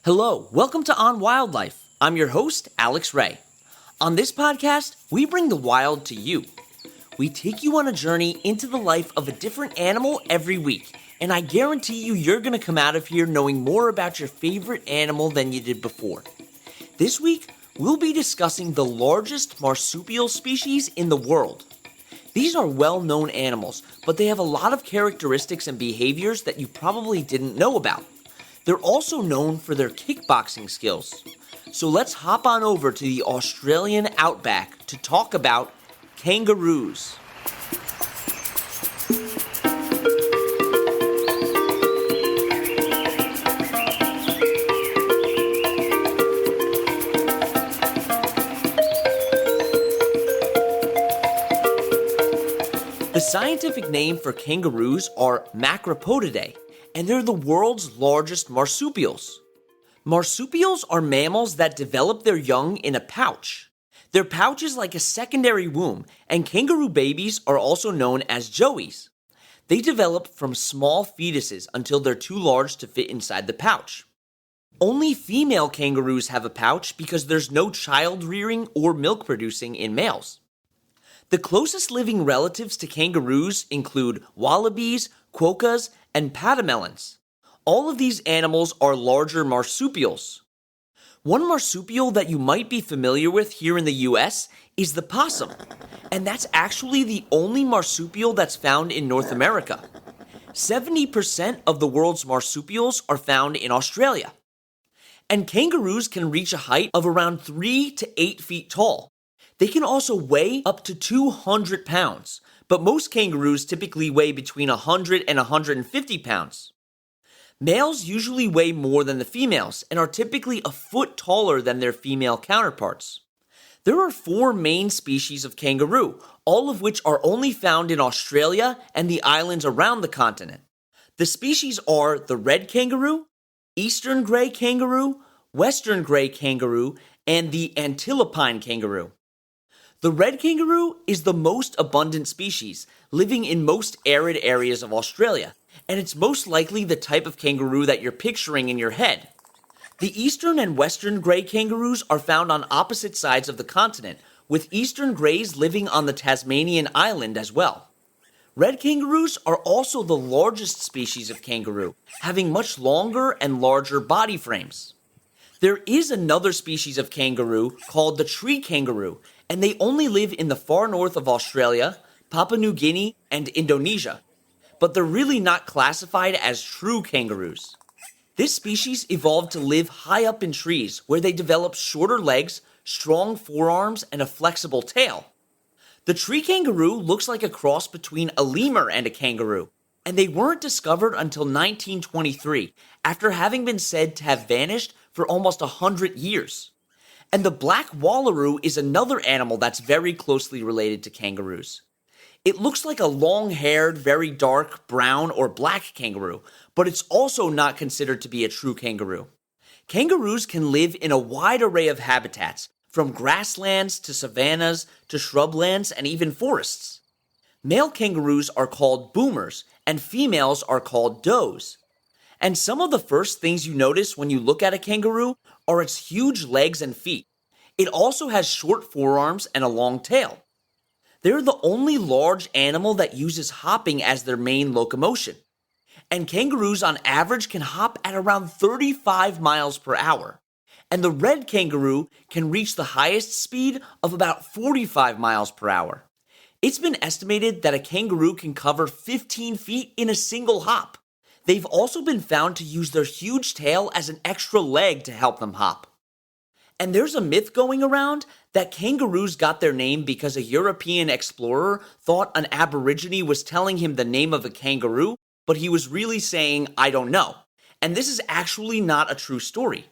Hello, welcome to On Wildlife. I'm your host, Alex Ray. On this podcast, we bring the wild to you. We take you on a journey into the life of a different animal every week, and I guarantee you're going to come out of here knowing more about your favorite animal than you did before. This week, we'll be discussing the largest marsupial species in the world. These are well-known animals, but they have a lot of characteristics and behaviors that you probably didn't know about. They're also known for their kickboxing skills. So let's hop on over to the Australian outback to talk about kangaroos. The scientific name for kangaroos are Macropodidae, and they're the world's largest marsupials. Marsupials are mammals that develop their young in a pouch. Their pouch is like a secondary womb, and kangaroo babies are also known as joeys. They develop from small fetuses until they're too large to fit inside the pouch. Only female kangaroos have a pouch because there's no child rearing or milk producing in males. The closest living relatives to kangaroos include wallabies, quokkas, and patamelons. All of these animals are larger marsupials. One marsupial that you might be familiar with here in the US is the possum, and that's actually the only marsupial that's found in North America. 70% of the world's marsupials are found in Australia. And kangaroos can reach a height of around 3 to 8 feet tall. They can also weigh up to 200 pounds, but most kangaroos typically weigh between 100 and 150 pounds. Males usually weigh more than the females and are typically a foot taller than their female counterparts. There are 4 main species of kangaroo, all of which are only found in Australia and the islands around the continent. The species are the red kangaroo, eastern gray kangaroo, western gray kangaroo, and the antilopine kangaroo. The red kangaroo is the most abundant species, living in most arid areas of Australia, and it's most likely the type of kangaroo that you're picturing in your head. The eastern and western gray kangaroos are found on opposite sides of the continent, with eastern grays living on the Tasmanian island as well. Red kangaroos are also the largest species of kangaroo, having much longer and larger body frames. There is another species of kangaroo called the tree kangaroo, and they only live in the far north of Australia, Papua New Guinea, and Indonesia. But they're really not classified as true kangaroos. This species evolved to live high up in trees, where they develop shorter legs, strong forearms, and a flexible tail. The tree kangaroo looks like a cross between a lemur and a kangaroo, and they weren't discovered until 1923, after having been said to have vanished for almost 100 years. And the black wallaroo is another animal that's very closely related to kangaroos. It looks like a long-haired, very dark brown or black kangaroo, but it's also not considered to be a true kangaroo. Kangaroos can live in a wide array of habitats, from grasslands to savannas to shrublands and even forests. Male kangaroos are called boomers, and females are called does. And some of the first things you notice when you look at a kangaroo are its huge legs and feet. It also has short forearms and a long tail. They're the only large animal that uses hopping as their main locomotion. And kangaroos on average can hop at around 35 miles per hour. And the red kangaroo can reach the highest speed of about 45 miles per hour. It's been estimated that a kangaroo can cover 15 feet in a single hop. They've also been found to use their huge tail as an extra leg to help them hop. And there's a myth going around that kangaroos got their name because a European explorer thought an Aborigine was telling him the name of a kangaroo, but he was really saying, "I don't know." And this is actually not a true story.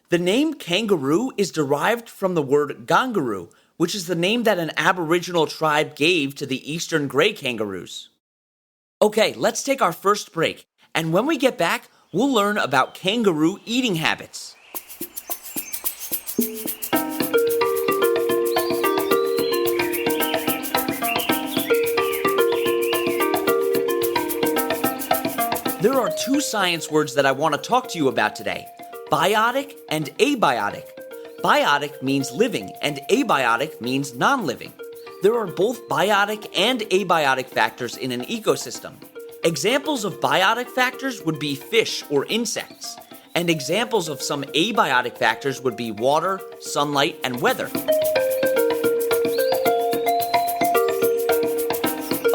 The name kangaroo is derived from the word gangaroo, which is the name that an Aboriginal tribe gave to the eastern gray kangaroos. Okay, let's take our first break. And when we get back, we'll learn about kangaroo eating habits. There are 2 science words that I want to talk to you about today: biotic and abiotic. Biotic means living and abiotic means non-living. There are both biotic and abiotic factors in an ecosystem. Examples of biotic factors would be fish or insects, and examples of some abiotic factors would be water, sunlight, and weather.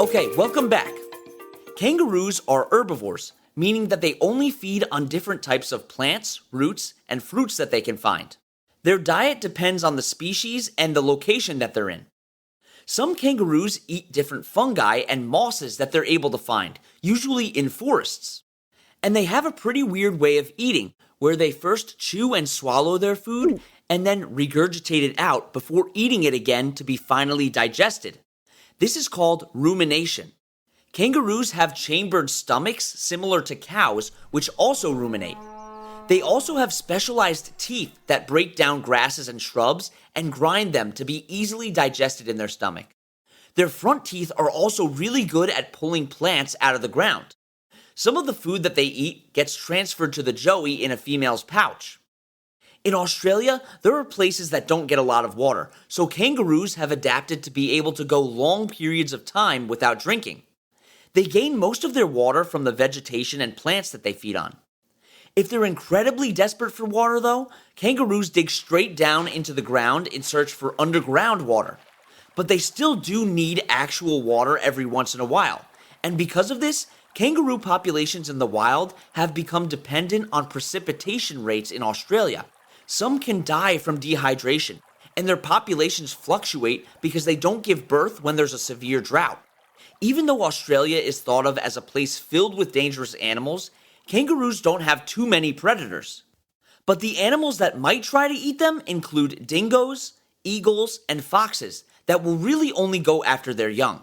Okay, welcome back. Kangaroos are herbivores, meaning that they only feed on different types of plants, roots, and fruits that they can find. Their diet depends on the species and the location that they're in. Some kangaroos eat different fungi and mosses that they're able to find, usually in forests. And they have a pretty weird way of eating, where they first chew and swallow their food and then regurgitate it out before eating it again to be finally digested. This is called rumination. Kangaroos have chambered stomachs similar to cows, which also ruminate. They also have specialized teeth that break down grasses and shrubs and grind them to be easily digested in their stomach. Their front teeth are also really good at pulling plants out of the ground. Some of the food that they eat gets transferred to the joey in a female's pouch. In Australia, there are places that don't get a lot of water, so kangaroos have adapted to be able to go long periods of time without drinking. They gain most of their water from the vegetation and plants that they feed on. If they're incredibly desperate for water, though, kangaroos dig straight down into the ground in search for underground water. But they still do need actual water every once in a while, and because of this, kangaroo populations in the wild have become dependent on precipitation rates in Australia. Some can die from dehydration, and their populations fluctuate because they don't give birth when there's a severe drought. Even though Australia is thought of as a place filled with dangerous animals, kangaroos don't have too many predators. But the animals that might try to eat them include dingoes, eagles, and foxes that will really only go after their young.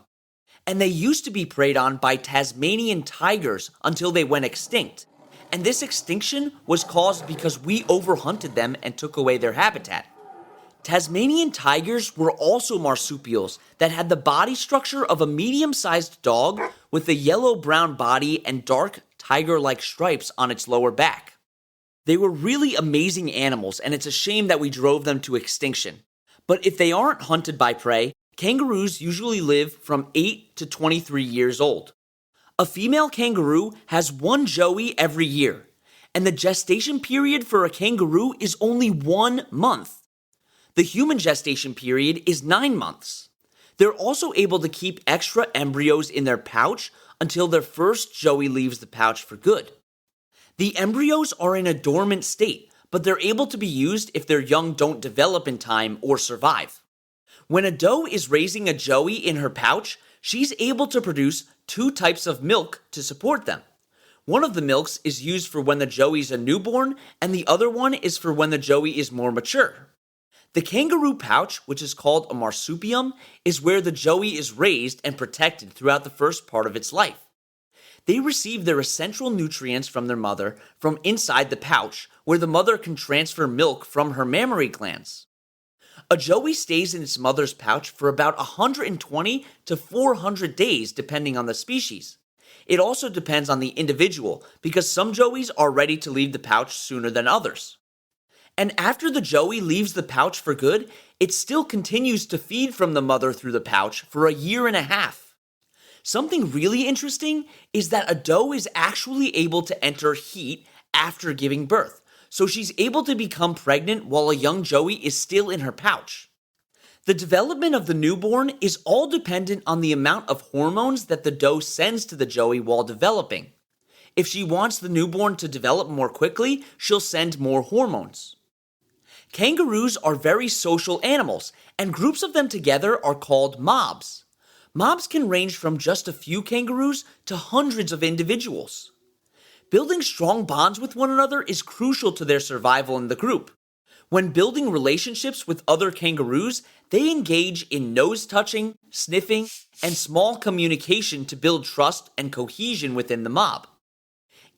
And they used to be preyed on by Tasmanian tigers until they went extinct. And this extinction was caused because we overhunted them and took away their habitat. Tasmanian tigers were also marsupials that had the body structure of a medium-sized dog with a yellow-brown body and dark tiger-like stripes on its lower back. They were really amazing animals, and it's a shame that we drove them to extinction. But if they aren't hunted by prey, kangaroos usually live from 8 to 23 years old. A female kangaroo has one joey every year, and the gestation period for a kangaroo is only 1 month. The human gestation period is 9 months. They're also able to keep extra embryos in their pouch until their first joey leaves the pouch for good. The embryos are in a dormant state, but they're able to be used if their young don't develop in time or survive. When a doe is raising a joey in her pouch, she's able to produce 2 types of milk to support them. One of the milks is used for when the joey's a newborn, and the other one is for when the joey is more mature. The kangaroo pouch, which is called a marsupium, is where the joey is raised and protected throughout the first part of its life. They receive their essential nutrients from their mother from inside the pouch, where the mother can transfer milk from her mammary glands. A joey stays in its mother's pouch for about 120 to 400 days, depending on the species. It also depends on the individual, because some joeys are ready to leave the pouch sooner than others. And after the joey leaves the pouch for good, it still continues to feed from the mother through the pouch for a year and a half. Something really interesting is that a doe is actually able to enter heat after giving birth, so she's able to become pregnant while a young joey is still in her pouch. The development of the newborn is all dependent on the amount of hormones that the doe sends to the joey while developing. If she wants the newborn to develop more quickly, she'll send more hormones. Kangaroos are very social animals, and groups of them together are called mobs. Mobs can range from just a few kangaroos to hundreds of individuals. Building strong bonds with one another is crucial to their survival in the group. When building relationships with other kangaroos, they engage in nose-touching, sniffing, and small communication to build trust and cohesion within the mob.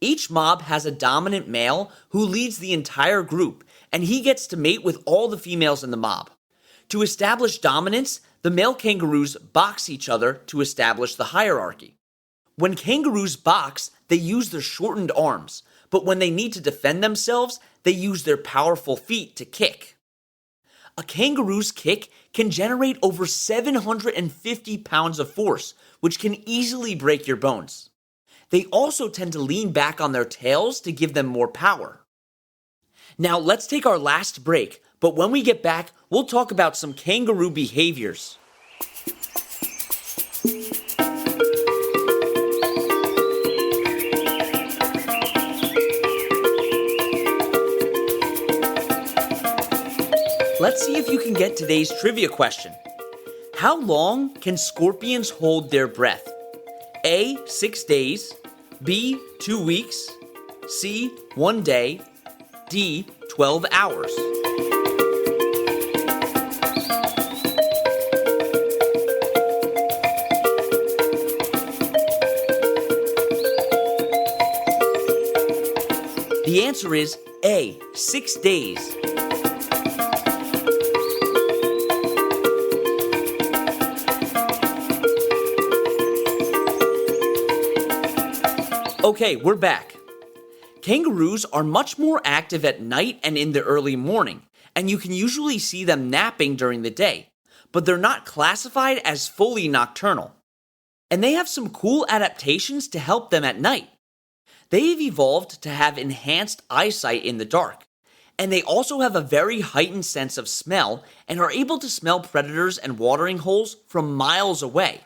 Each mob has a dominant male who leads the entire group, and he gets to mate with all the females in the mob. To establish dominance, the male kangaroos box each other to establish the hierarchy. When kangaroos box, they use their shortened arms, but when they need to defend themselves, They use their powerful feet to kick. A kangaroo's kick can generate over 750 pounds of force, which can easily break your bones. They also tend to lean back on their tails to give them more power. Now let's take our last break, but when we get back, we'll talk about some kangaroo behaviors. Let's see if you can get today's trivia question. How long can scorpions hold their breath? A, 6 days, B, 2 weeks, C, 1 day, D, 12 hours. The answer is A, 6 days. Okay, we're back. Kangaroos are much more active at night and in the early morning, and you can usually see them napping during the day, but they're not classified as fully nocturnal. And they have some cool adaptations to help them at night. They've evolved to have enhanced eyesight in the dark, and they also have a very heightened sense of smell and are able to smell predators and watering holes from miles away.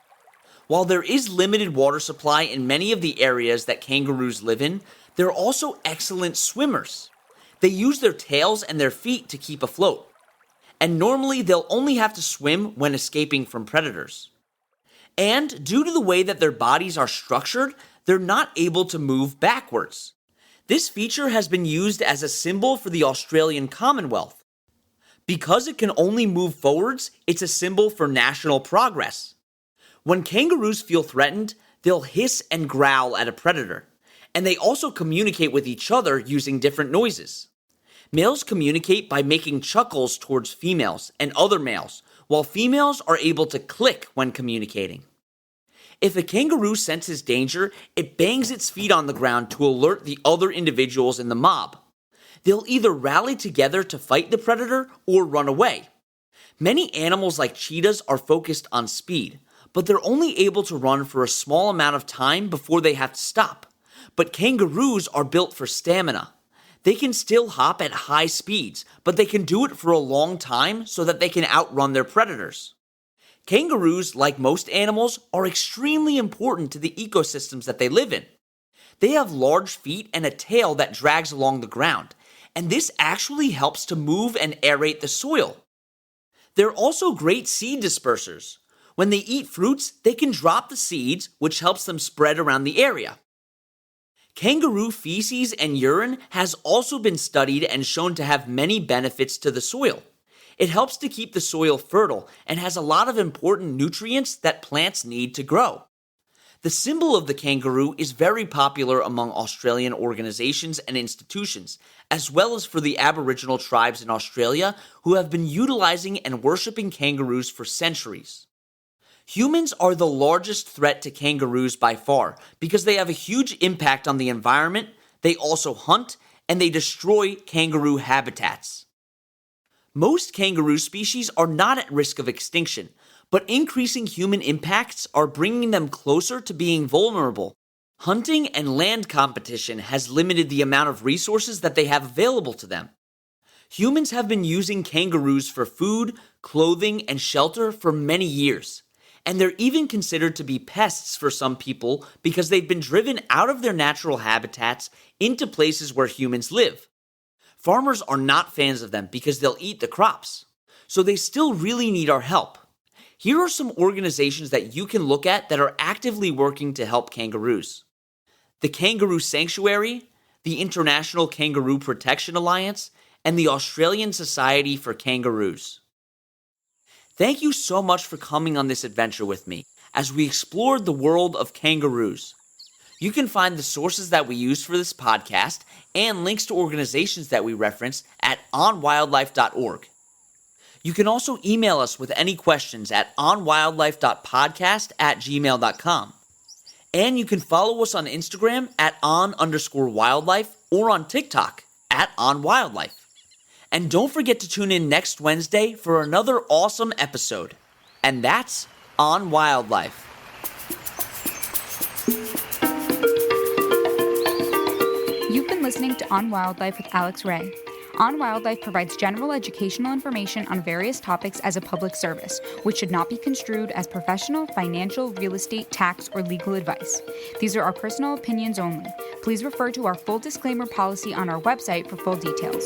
While there is limited water supply in many of the areas that kangaroos live in, they're also excellent swimmers. They use their tails and their feet to keep afloat. And normally they'll only have to swim when escaping from predators. And due to the way that their bodies are structured, they're not able to move backwards. This feature has been used as a symbol for the Australian Commonwealth. Because it can only move forwards, it's a symbol for national progress. When kangaroos feel threatened, they'll hiss and growl at a predator, and they also communicate with each other using different noises. Males communicate by making chuckles towards females and other males, while females are able to click when communicating. If a kangaroo senses danger, it bangs its feet on the ground to alert the other individuals in the mob. They'll either rally together to fight the predator or run away. Many animals like cheetahs are focused on speed, but they're only able to run for a small amount of time before they have to stop. But kangaroos are built for stamina. They can still hop at high speeds, but they can do it for a long time so that they can outrun their predators. Kangaroos, like most animals, are extremely important to the ecosystems that they live in. They have large feet and a tail that drags along the ground, and this actually helps to move and aerate the soil. They're also great seed dispersers. When they eat fruits, they can drop the seeds, which helps them spread around the area. Kangaroo feces and urine has also been studied and shown to have many benefits to the soil. It helps to keep the soil fertile and has a lot of important nutrients that plants need to grow. The symbol of the kangaroo is very popular among Australian organizations and institutions, as well as for the Aboriginal tribes in Australia who have been utilizing and worshipping kangaroos for centuries. Humans are the largest threat to kangaroos by far because they have a huge impact on the environment, they also hunt, and they destroy kangaroo habitats. Most kangaroo species are not at risk of extinction, but increasing human impacts are bringing them closer to being vulnerable. Hunting and land competition has limited the amount of resources that they have available to them. Humans have been using kangaroos for food, clothing, and shelter for many years. And they're even considered to be pests for some people because they've been driven out of their natural habitats into places where humans live. Farmers are not fans of them because they'll eat the crops, so they still really need our help. Here are some organizations that you can look at that are actively working to help kangaroos. The Kangaroo Sanctuary, the International Kangaroo Protection Alliance, and the Australian Society for Kangaroos. Thank you so much for coming on this adventure with me as we explored the world of kangaroos. You can find the sources that we used for this podcast and links to organizations that we reference at onwildlife.org. You can also email us with any questions at onwildlife.podcast@gmail.com. And you can follow us on Instagram at on_wildlife or on TikTok at On Wildlife. And don't forget to tune in next Wednesday for another awesome episode. And that's On Wildlife. You've been listening to On Wildlife with Alex Ray. On Wildlife provides general educational information on various topics as a public service, which should not be construed as professional, financial, real estate, tax, or legal advice. These are our personal opinions only. Please refer to our full disclaimer policy on our website for full details.